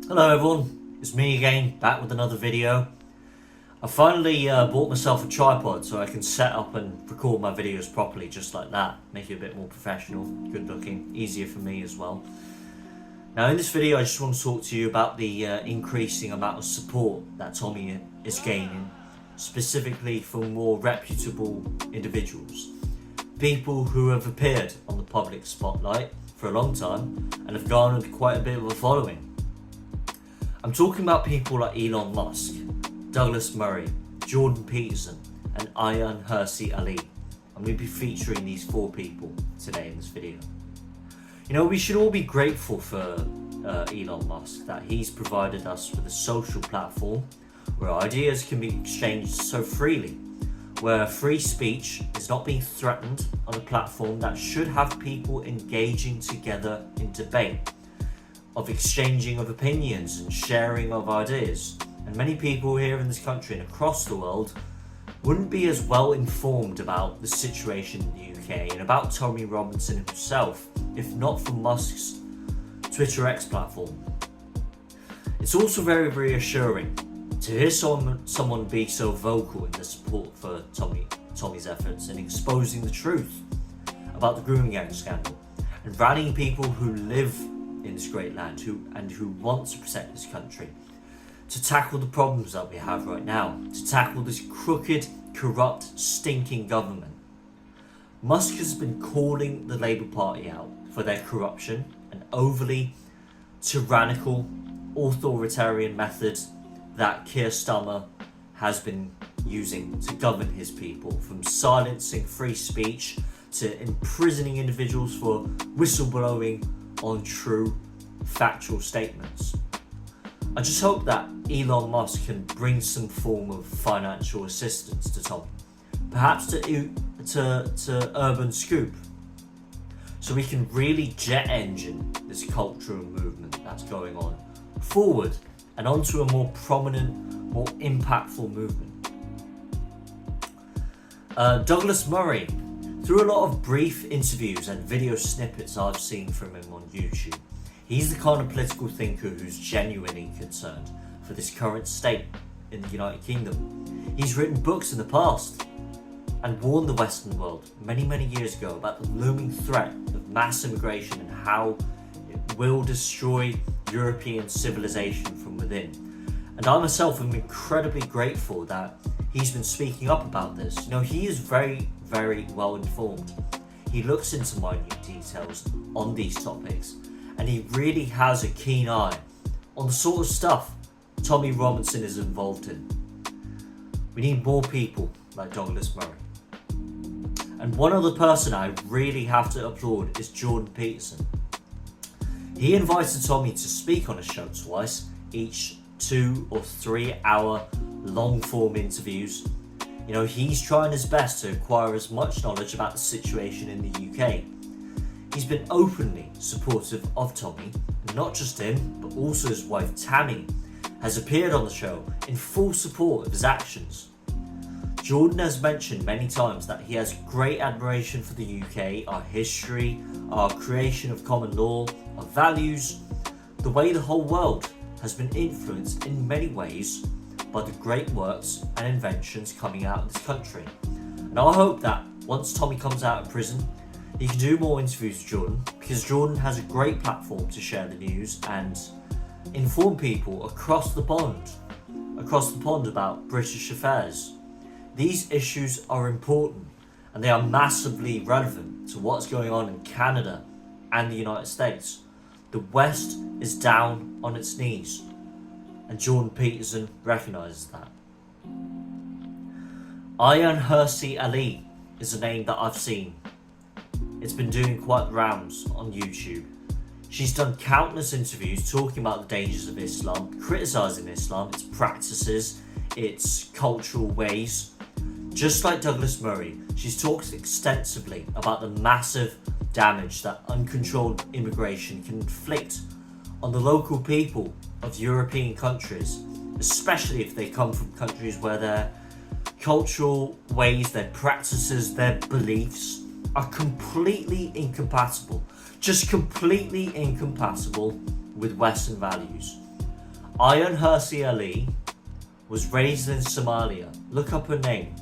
Hello everyone, it's me again, back with another video. I finally bought myself a tripod so I can set up and record my videos properly, just like that. Make it a bit more professional, good looking, easier for me as well. Now in this video I just want to talk to you about the increasing amount of support that Tommy is gaining, specifically from more reputable individuals. People who have appeared on the public spotlight for a long time and have garnered quite a bit of a following. I'm talking about people like Elon Musk, Douglas Murray, Jordan Peterson and Ayaan Hirsi Ali. I'm going to be featuring these four people today in this video. You know, we should all be grateful for Elon Musk, that he's provided us with a social platform where ideas can be exchanged so freely, where free speech is not being threatened on a platform that should have people engaging together in debate, of exchanging of opinions and sharing of ideas. And many people here in this country and across the world wouldn't be as well informed about the situation in the UK and about Tommy Robinson himself if not for Musk's Twitter X platform. It's also very reassuring to hear someone be so vocal in the support for Tommy's efforts in exposing the truth about the grooming gang scandal and rallying people who live in this great land who want to protect this country, to tackle the problems that we have right now, to tackle this crooked, corrupt, stinking government. Musk has been calling the Labour Party out for their corruption and overly tyrannical, authoritarian methods that Keir Starmer has been using to govern his people, from silencing free speech to imprisoning individuals for whistleblowing on true, factual statements. I just hope that Elon Musk can bring some form of financial assistance to Tommy, perhaps to Urban Scoop, so we can really jet engine this cultural movement that's going on forward and onto a more prominent, more impactful movement. Douglas Murray, through a lot of brief interviews and video snippets I've seen from him on YouTube, he's the kind of political thinker who's genuinely concerned for this current state in the United Kingdom. He's written books in the past and warned the Western world many years ago about the looming threat of mass immigration and how it will destroy European civilization from within. And I myself am incredibly grateful that he's been speaking up about this. You know, he is very well informed. He looks into minute details on these topics and he really has a keen eye on the sort of stuff Tommy Robinson is involved in. We need more people like Douglas Murray. And one other person I really have to applaud is Jordan Peterson. He invited Tommy to speak on a show twice, each 2 or 3 hour long form interviews. You know, he's trying his best to acquire as much knowledge about the situation in the UK. He's been openly supportive of Tommy, and not just him, but also his wife Tammy has appeared on the show in full support of his actions. Jordan has mentioned many times that he has great admiration for the UK, our history, our creation of common law, our values, the way the whole world has been influenced in many ways by the great works and inventions coming out of this country. And I hope that once Tommy comes out of prison, he can do more interviews with Jordan, because Jordan has a great platform to share the news and inform people across the pond about British affairs. These issues are important and they are massively relevant to what's going on in Canada and the United States. The West is down on its knees, and Jordan Peterson recognises that. Ayaan Hirsi Ali is a name that I've seen. It's been doing quite the rounds on YouTube. She's done countless interviews talking about the dangers of Islam, criticising Islam, its practices, its cultural ways. Just like Douglas Murray, she's talked extensively about the massive damage that uncontrolled immigration can inflict on the local people of European countries, especially if they come from countries where their cultural ways, their practices, their beliefs are completely incompatible, just completely incompatible with Western values. Ayaan Hirsi Ali was raised in Somalia. Look up her name.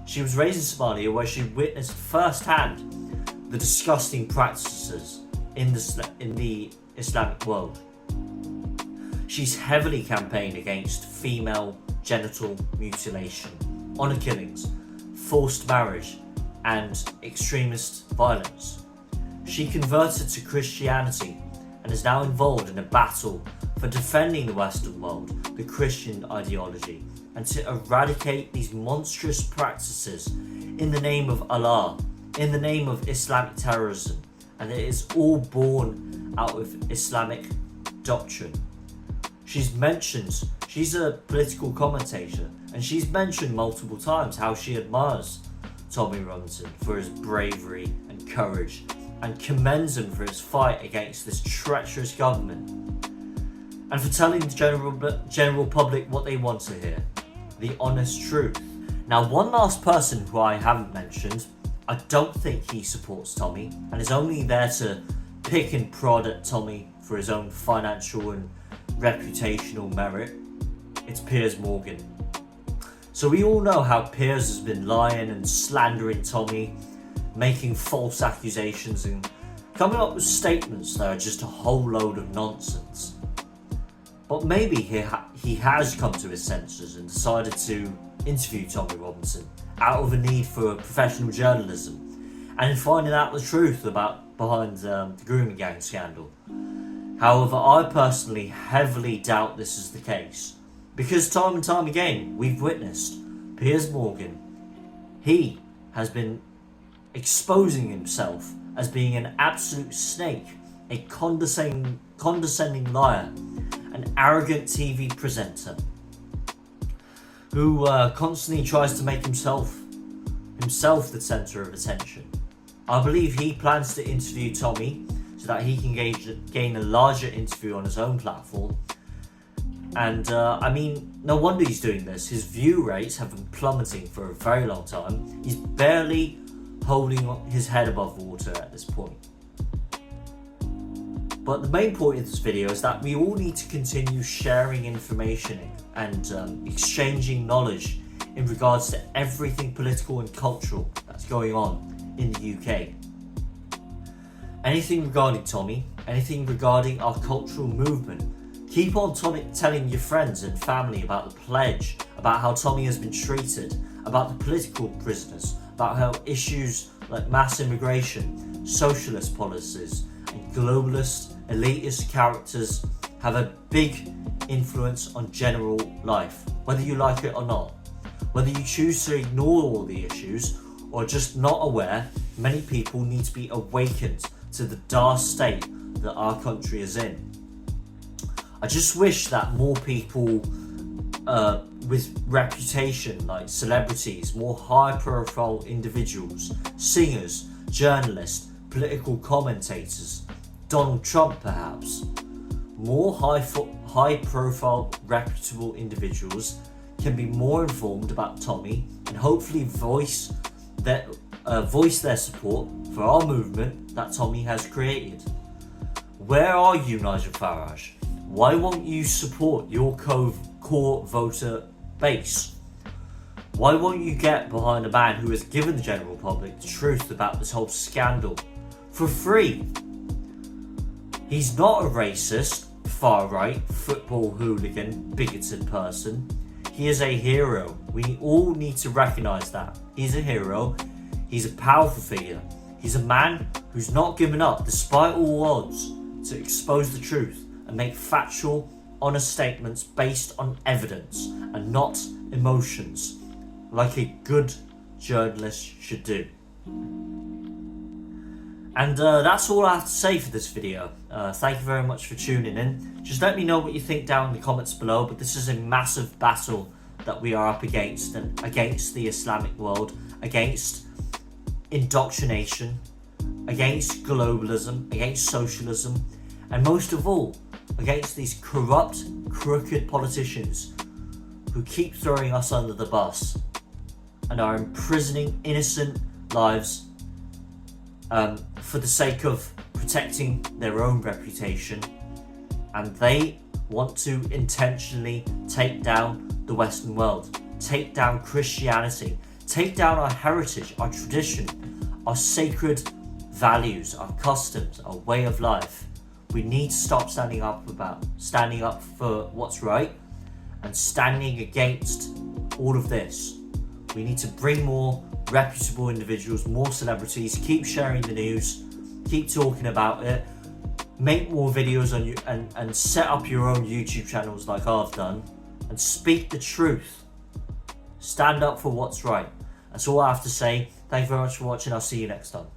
She was raised in Somalia, where she witnessed firsthand the disgusting practices in the Islamic world. She's heavily campaigned against female genital mutilation, honour killings, forced marriage, and extremist violence. She converted to Christianity and is now involved in a battle for defending the Western world, the Christian ideology, and to eradicate these monstrous practices in the name of Allah, in the name of Islamic terrorism, and it is all born out of Islamic doctrine. She's a political commentator, and she's mentioned multiple times how she admires Tommy Robinson for his bravery and courage, and commends him for his fight against this treacherous government, and for telling the general public what they want to hear, the honest truth. Now, one last person who I haven't mentioned, I don't think he supports Tommy, and is only there to pick and prod at Tommy for his own financial and reputational merit. It's Piers Morgan. So we all know how Piers has been lying and slandering Tommy, making false accusations and coming up with statements that are just a whole load of nonsense. But maybe he has come to his senses and decided to interview Tommy Robinson out of a need for professional journalism and in finding out the truth behind the Grooming gang scandal. However, I personally heavily doubt this is the case, because time and time again we've witnessed Piers Morgan, he has been exposing himself as being an absolute snake, a condescending liar, an arrogant TV presenter who constantly tries to make himself the centre of attention. I believe he plans to interview Tommy so that he can gain a larger interview on his own platform. And no wonder he's doing this. His view rates have been plummeting for a very long time. He's barely holding his head above water at this point. But the main point of this video is that we all need to continue sharing information and exchanging knowledge in regards to everything political and cultural that's going on in the UK. Anything regarding Tommy, anything regarding our cultural movement, keep on telling your friends and family about the pledge, about how Tommy has been treated, about the political prisoners, about how issues like mass immigration, socialist policies, and globalist, elitist characters have a big influence on general life, whether you like it or not. Whether you choose to ignore all the issues or just not aware, many people need to be awakened to the dire state that our country is in. I just wish that more people with reputation, like celebrities, more high-profile individuals, singers, journalists, political commentators, Donald Trump perhaps, more high-profile, reputable individuals can be more informed about Tommy and hopefully voice their support for our movement that Tommy has created. Where are you, Nigel Farage? Why won't you support your core voter base? Why won't you get behind a man who has given the general public the truth about this whole scandal for free? He's not a racist, far-right, football hooligan, bigoted person. He is a hero. We all need to recognise that. He's a hero. He's a powerful figure. He's a man who's not given up, despite all odds, to expose the truth and make factual, honest statements based on evidence and not emotions, like a good journalist should do. And that's all I have to say for this video. Thank you very much for tuning in. Just let me know what you think down in the comments below, but this is a massive battle that we are up against, and against the Islamic world, against indoctrination, against globalism, against socialism, and most of all, against these corrupt, crooked politicians who keep throwing us under the bus and are imprisoning innocent lives for the sake of protecting their own reputation. And they want to intentionally take down the Western world, take down Christianity, take down our heritage, our tradition, our sacred values, our customs, our way of life. We need to stop standing up for what's right and standing against all of this. We need to bring more reputable individuals, more celebrities, keep sharing the news, keep talking about it, make more videos on you, and set up your own YouTube channels like I've done, and speak the truth. Stand up for what's right. That's all I have to say. Thank you very much for watching. I'll see you next time.